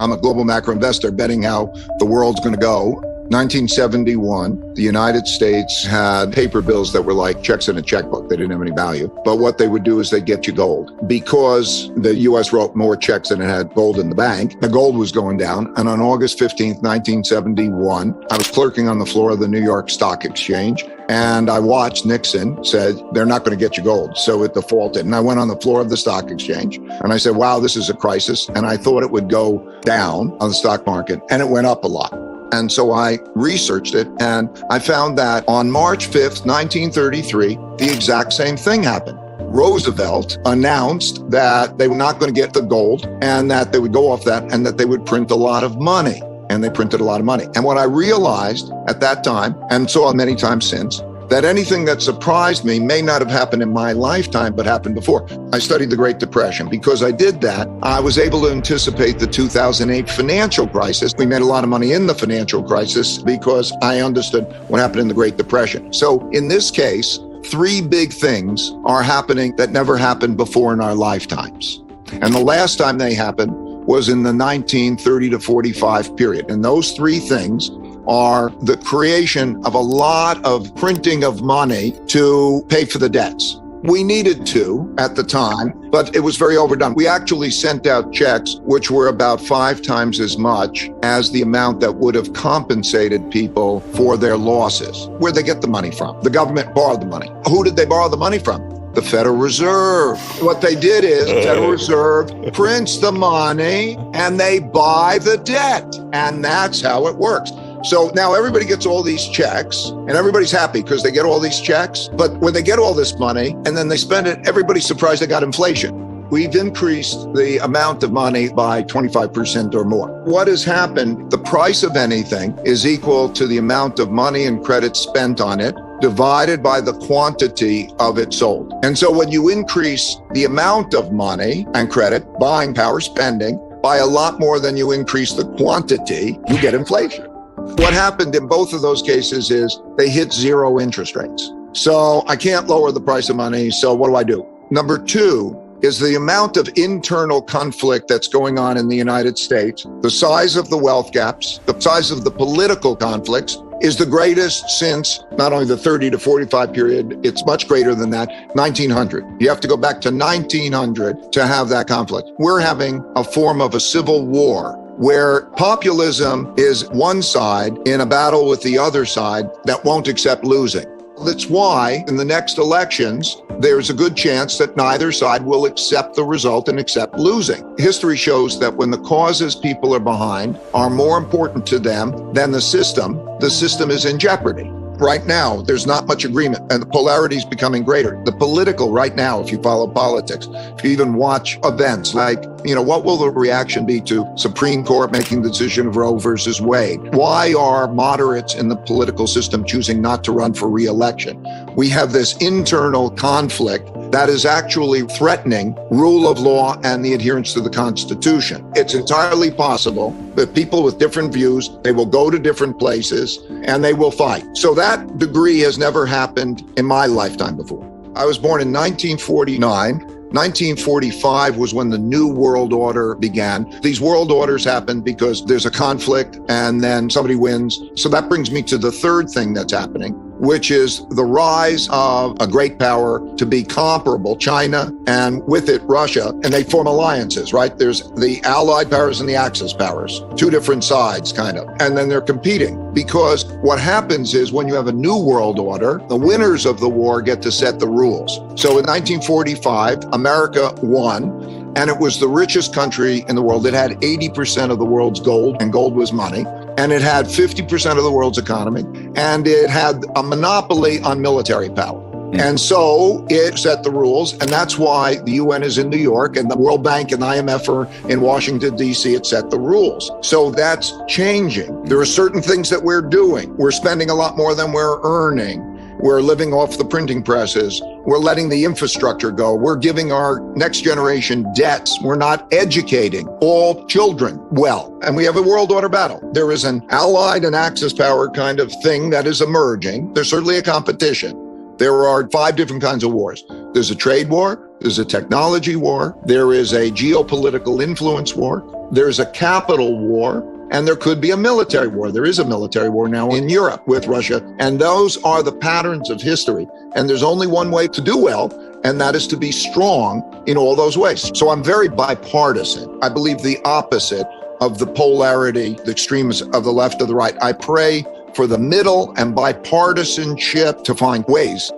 I'm a global macro investor betting how the world's going to go. 1971, the United States had paper bills that were like checks in a checkbook. They didn't have any value. But what they would do is they'd get you gold. Because the U.S. wrote more checks than it had gold in the bank, the gold was going down. And on August 15th, 1971, I was clerking on the floor of the New York Stock Exchange. And I watched Nixon said, they're not going to get you gold. So it defaulted. And I went on the floor of the stock exchange and I said, wow, this is a crisis. And I thought it would go down on the stock market, and it went up a lot. And so I researched it, and I found that on March 5th, 1933, the exact same thing happened. Roosevelt announced that they were not going to get the gold and that they would go off that and that they would print a lot of money. And they printed a lot of money. And what I realized at that time, and saw many times since, that anything that surprised me may not have happened in my lifetime, but happened before. I studied the Great Depression. Because I did that, I was able to anticipate the 2008 financial crisis. We made a lot of money in the financial crisis because I understood what happened in the Great Depression. So in this case, three big things are happening that never happened before in our lifetimes. And the last time they happened was in the 1930 to 45 period. And those three things are the creation of a lot of printing of money to pay for the debts. We needed to at the time, but it was very overdone. We actually sent out checks which were about 5 times as much as the amount that would have compensated people for their losses. Where'd they get the money from? The government borrowed the money. Who did they borrow the money from? The Federal Reserve. What they did is the Federal Reserve prints the money and they buy the debt. And that's how it works. So now everybody gets all these checks and everybody's happy because they get all these checks. But when they get all this money and then they spend it, everybody's surprised they got inflation. We've increased the amount of money by 25% or more. What has happened? The price of anything is equal to the amount of money and credit spent on it divided by the quantity of it sold. And so when you increase the amount of money and credit, buying power, spending, by a lot more than you increase the quantity, you get inflation. What happened in both of those cases is they hit zero interest rates. So I can't lower the price of money. So what do I do? Number two is the amount of internal conflict that's going on in the United States, the size of the wealth gaps, the size of the political conflicts is the greatest since not only the 30 to 45 period, it's much greater than that, 1900. You have to go back to 1900 to have that conflict. We're having a form of a civil war where populism is one side in a battle with the other side that won't accept losing. That's why in the next elections, there's a good chance that neither side will accept the result and accept losing. History shows that when the causes people are behind are more important to them than the system is in jeopardy. Right now, there's not much agreement and the polarity is becoming greater. The political right now, if you follow politics, if you even watch events like, what will the reaction be to Supreme Court making the decision of Roe versus Wade? Why are moderates in the political system choosing not to run for re-election? We have this internal conflict that is actually threatening rule of law and the adherence to the Constitution. It's entirely possible that people with different views, they will go to different places and they will fight. So that degree has never happened in my lifetime before. I was born in 1949. 1945 was when the New World Order began. These world orders happen because there's a conflict and then somebody wins. So that brings me to the third thing that's happening, which is the rise of a great power to be comparable, China, and with it, Russia, and they form alliances, right? There's the Allied powers and the Axis powers, two different sides, kind of, and then they're competing. Because what happens is when you have a new world order, the winners of the war get to set the rules. So in 1945, America won, and it was the richest country in the world. It had 80% of the world's gold, and gold was money. And it had 50% of the world's economy, and it had a monopoly on military power. And so it set the rules, and that's why the UN is in New York, and the World Bank and IMF are in Washington, D.C. It set the rules. So that's changing. There are certain things that we're doing. We're spending a lot more than we're earning. We're living off the printing presses. We're letting the infrastructure go. We're giving our next generation debts. We're not educating all children well. And we have a world order battle. There is an Allied and Axis power kind of thing that is emerging. There's certainly a competition. There are 5 different kinds of wars. There's a trade war, There's a technology war. There is a geopolitical influence war. There's a capital war. And there could be a military war. There is a military war now in Europe with Russia. And those are the patterns of history. And there's only one way to do well, and that is to be strong in all those ways. So I'm very bipartisan. I believe the opposite of the polarity, the extremes of the left or the right. I pray for the middle and bipartisanship to find ways.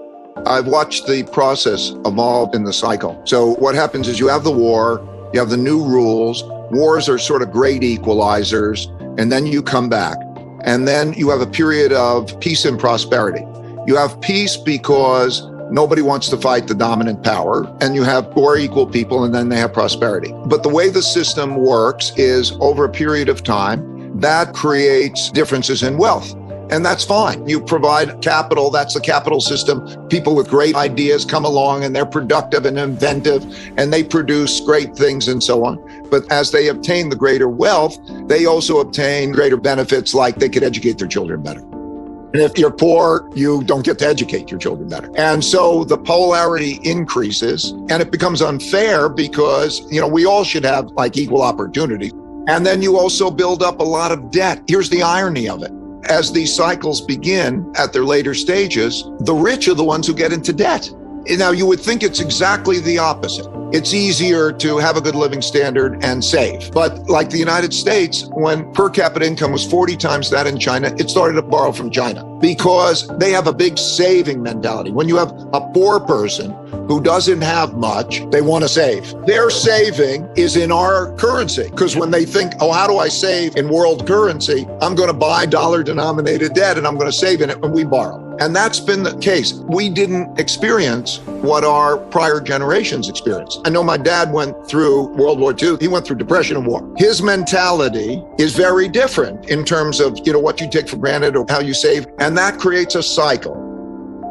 I've watched the process evolve in the cycle. So what happens is you have the war, you have the new rules. Wars are sort of great equalizers, and then you come back. And then you have a period of peace and prosperity. You have peace because nobody wants to fight the dominant power, and you have more equal people, and then they have prosperity. But the way the system works is over a period of time, that creates differences in wealth. And that's fine. You provide capital, that's the capital system. People with great ideas come along and they're productive and inventive and they produce great things and so on. But as they obtain the greater wealth, they also obtain greater benefits, like they could educate their children better. And if you're poor, you don't get to educate your children better. And so the polarity increases and it becomes unfair because, we all should have like equal opportunity. And then you also build up a lot of debt. Here's the irony of it. As these cycles begin at their later stages, the rich are the ones who get into debt. Now, you would think it's exactly the opposite. It's easier to have a good living standard and save. But like the United States, when per capita income was 40 times that in China, it started to borrow from China because they have a big saving mentality. When you have a poor person who doesn't have much, they want to save. Their saving is in our currency because when they think, how do I save in world currency? I'm going to buy dollar-denominated debt and I'm going to save in it when we borrow. And that's been the case. We didn't experience what our prior generations experienced. I know my dad went through World War II. He went through depression and war. His mentality is very different in terms of, what you take for granted or how you save. And that creates a cycle.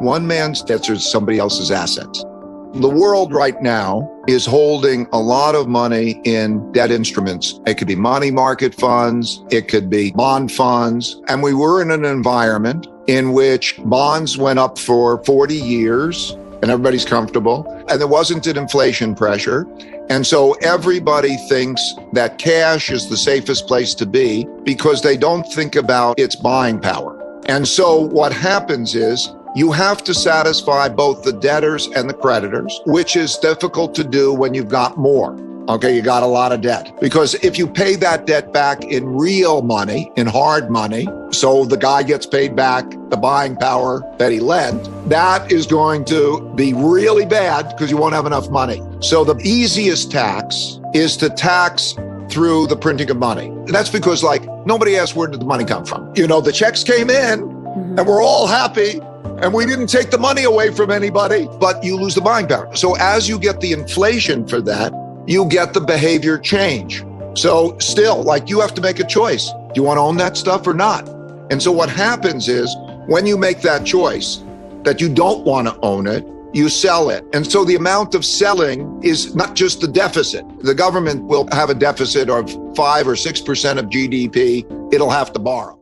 One man's debts are somebody else's assets. The world right now is holding a lot of money in debt instruments. It could be money market funds. It could be bond funds. And we were in an environment in which bonds went up for 40 years and everybody's comfortable. And there wasn't an inflation pressure. And so everybody thinks that cash is the safest place to be because they don't think about its buying power. And so what happens is you have to satisfy both the debtors and the creditors, which is difficult to do when you've got more. Okay, you got a lot of debt. Because if you pay that debt back in real money, in hard money, so the guy gets paid back the buying power that he lent, that is going to be really bad because you won't have enough money. So the easiest tax is to tax through the printing of money. And that's because nobody asked where did the money come from. The checks came in and we're all happy. And we didn't take the money away from anybody, but you lose the buying power. So as you get the inflation for that, you get the behavior change. So still, you have to make a choice. Do you want to own that stuff or not? And so what happens is when you make that choice that you don't want to own it, you sell it. And so the amount of selling is not just the deficit. The government will have a deficit of 5 or 6% of GDP. It'll have to borrow.